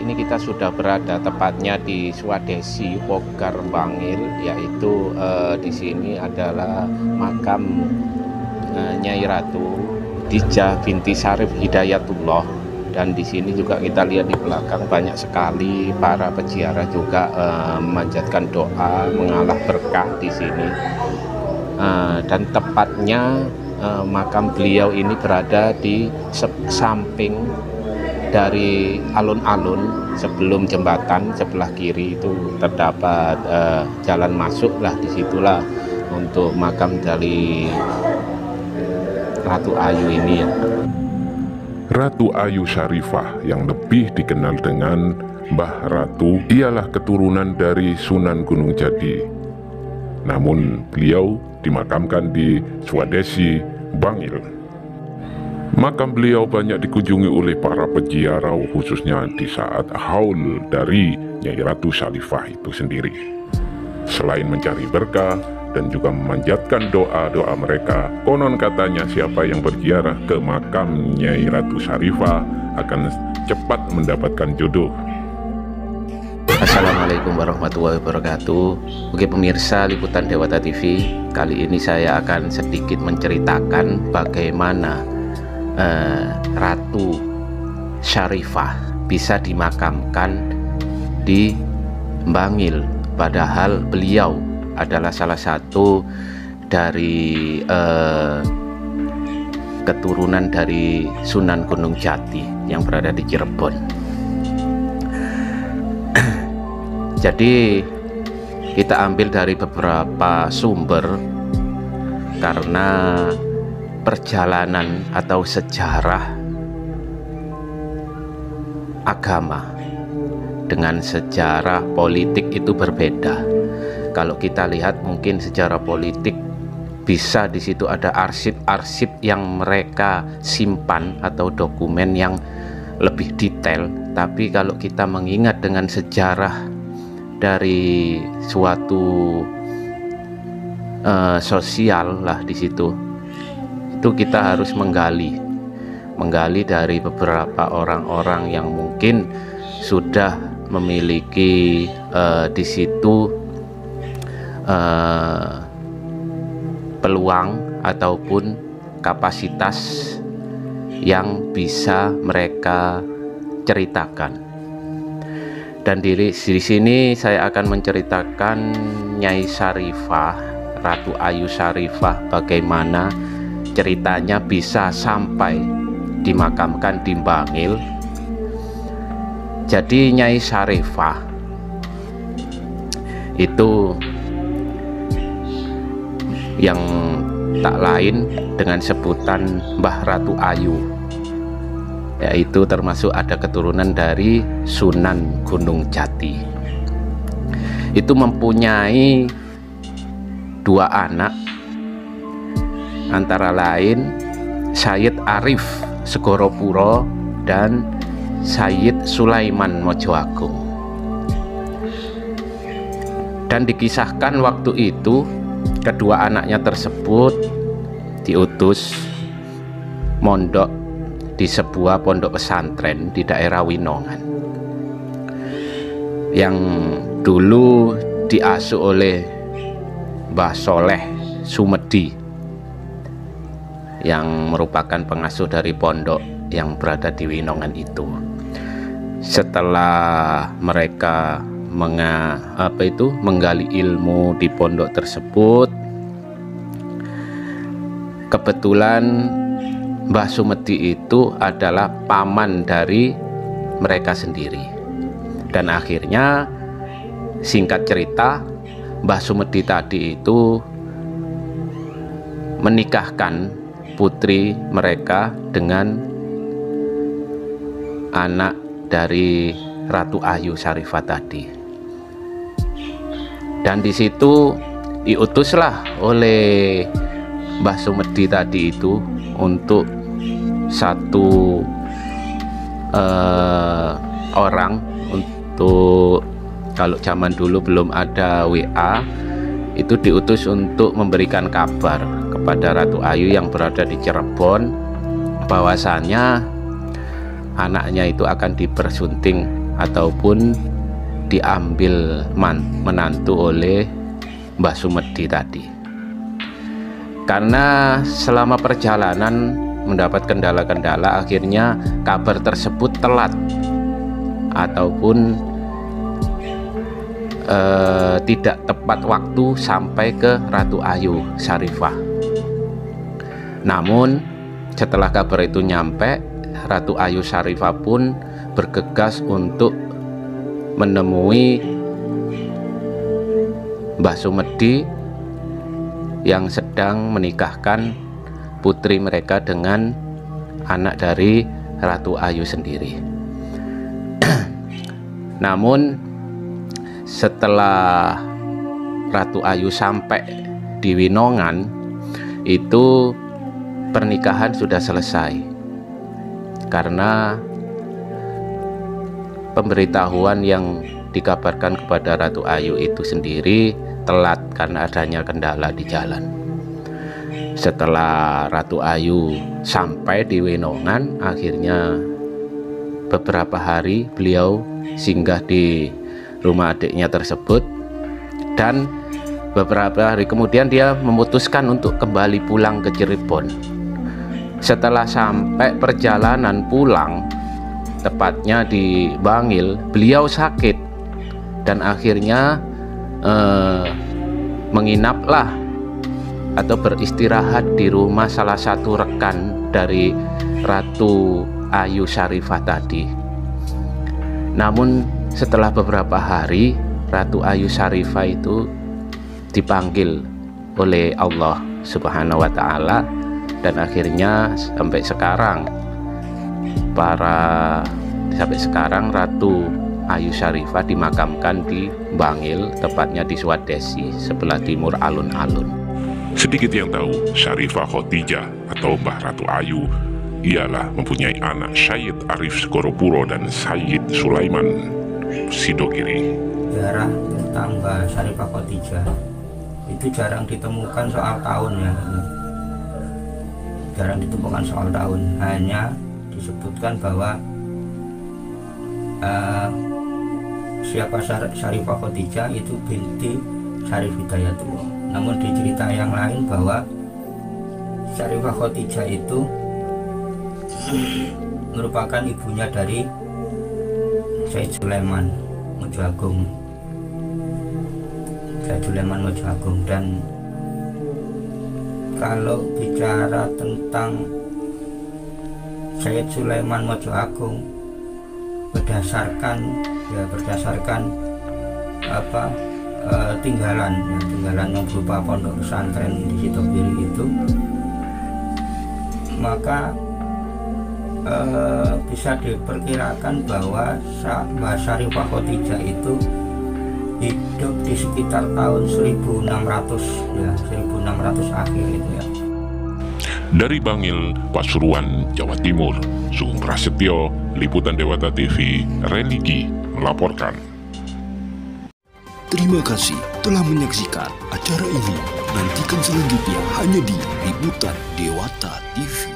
ini kita sudah berada tepatnya di Swadesi Pogar Bangil, yaitu di sini adalah makam Nyai Ratu Khadijah binti Syarif Hidayatullah. Dan di sini juga kita lihat di belakang banyak sekali para peziarah juga memanjatkan doa, mengalah berkah di sini. Dan tepatnya makam beliau ini berada di samping dari alun-alun. Sebelum jembatan sebelah kiri itu terdapat jalan masuk lah, disitulah untuk makam dari Ratu Ayu ini ya. Ratu Ayu Syarifah yang lebih dikenal dengan Mbah Ratu ialah keturunan dari Sunan Gunung Jati. Namun beliau dimakamkan di Swadesi Bangil. Makam beliau banyak dikunjungi oleh para peziarah, khususnya di saat haul dari Nyai Ratu Syarifah itu sendiri. Selain mencari berkah dan juga memanjatkan doa-doa mereka, konon katanya siapa yang berziarah ke makam Nyai Ratu Syarifah akan cepat mendapatkan jodoh. Assalamualaikum warahmatullahi wabarakatuh. Oke pemirsa liputan Dewata TV, kali ini saya akan sedikit menceritakan bagaimana Ratu Syarifah bisa dimakamkan di Bangil, padahal beliau adalah salah satu dari keturunan dari Sunan Gunung Jati yang berada di Cirebon. Jadi kita ambil dari beberapa sumber karena perjalanan atau sejarah agama dengan sejarah politik itu berbeda. Kalau kita lihat mungkin sejarah politik bisa di situ ada arsip-arsip yang mereka simpan atau dokumen yang lebih detail, tapi kalau kita mengingat dengan sejarah dari suatu sosial lah di situ, itu kita harus menggali dari beberapa orang-orang yang mungkin sudah memiliki di situ peluang ataupun kapasitas yang bisa mereka ceritakan. Dan di sini saya akan menceritakan Nyai Syarifah, Ratu Ayu Syarifah, bagaimana ceritanya bisa sampai dimakamkan di Bangil. Jadi Nyai Syarifah itu yang tak lain dengan sebutan Mbah Ratu Ayu, yaitu termasuk ada keturunan dari Sunan Gunung Jati. Itu mempunyai dua anak, antara lain Sayyid Arif Segoropuro dan Sayyid Sulaiman Mojoagung. Dan dikisahkan waktu itu kedua anaknya tersebut diutus mondok di sebuah pondok pesantren di daerah Winongan yang dulu diasuh oleh Mbah Soleh Sumedi yang merupakan pengasuh dari pondok yang berada di Winongan itu. Setelah mereka menggali ilmu di pondok tersebut, kebetulan Mbah Sumedi itu adalah paman dari mereka sendiri. Dan akhirnya singkat cerita, Mbah Sumedi tadi itu menikahkan putri mereka dengan anak dari Ratu Ayu Syarifah tadi. Dan di situ diutuslah oleh Mbah Sumedi tadi itu untuk satu orang, untuk kalau zaman dulu belum ada WA, itu diutus untuk memberikan kabar kepada Ratu Ayu yang berada di Cirebon bahwasannya anaknya itu akan dipersunting ataupun diambil menantu oleh Mbah Sumedi tadi. Karena selama perjalanan mendapat kendala-kendala, akhirnya kabar tersebut telat ataupun tidak tepat waktu sampai ke Ratu Ayu Syarifah. Namun setelah kabar itu nyampe, Ratu Ayu Syarifah pun bergegas untuk menemui Mbah Sumedi yang sedang menikahkan putri mereka dengan anak dari Ratu Ayu sendiri. Namun setelah Ratu Ayu sampai di Winongan, itu pernikahan sudah selesai karena pemberitahuan yang dikabarkan kepada Ratu Ayu itu sendiri telat karena adanya kendala di jalan. Setelah Ratu Ayu sampai di Winongan, akhirnya beberapa hari beliau singgah di rumah adiknya tersebut, dan beberapa hari kemudian dia memutuskan untuk kembali pulang ke Cirebon. Setelah sampai perjalanan pulang, tepatnya di Bangil, beliau sakit dan akhirnya menginaplah atau beristirahat di rumah salah satu rekan dari Ratu Ayu Syarifah tadi. Namun setelah beberapa hari, Ratu Ayu Syarifah itu dipanggil oleh Allah Subhanahu wa Ta'ala, dan akhirnya sampai sekarang Ratu Ayu Syarifah dimakamkan di Bangil, tepatnya di Swadesi, sebelah timur alun-alun. Sedikit yang tahu, Syarifah Khotijah atau Mbah Ratu Ayu ialah mempunyai anak Syed Arif Skorupuro dan Syed Sulaiman Sidogiri. Sejarah tentang Mbah Syarifah Khotijah itu jarang ditemukan soal tahun ya. Jarang ditemukan soal tahun, hanya disebutkan bahwa siapa Syarifah Khotijah itu binti Syarif Hidayatullah. Namun di cerita yang lain bahwa Syarifah Khotijah itu merupakan ibunya dari Syed Sulaiman Mojo Agung. Dan kalau bicara tentang Syed Sulaiman Mojo Agung, berdasarkan tinggalan yang berupa pondok pesantren di Sidogiri itu, maka bisa diperkirakan bahwa Mbah Syarifah Khotijah itu hidup di sekitar tahun 1600 akhir itu ya. Dari Bangil, Pasuruan, Jawa Timur, Sugeng Prasetyo, Liputan Dewata TV, Religi melaporkan. Terima kasih telah menyaksikan acara ini. Nantikan selanjutnya hanya di Liputan Dewata TV.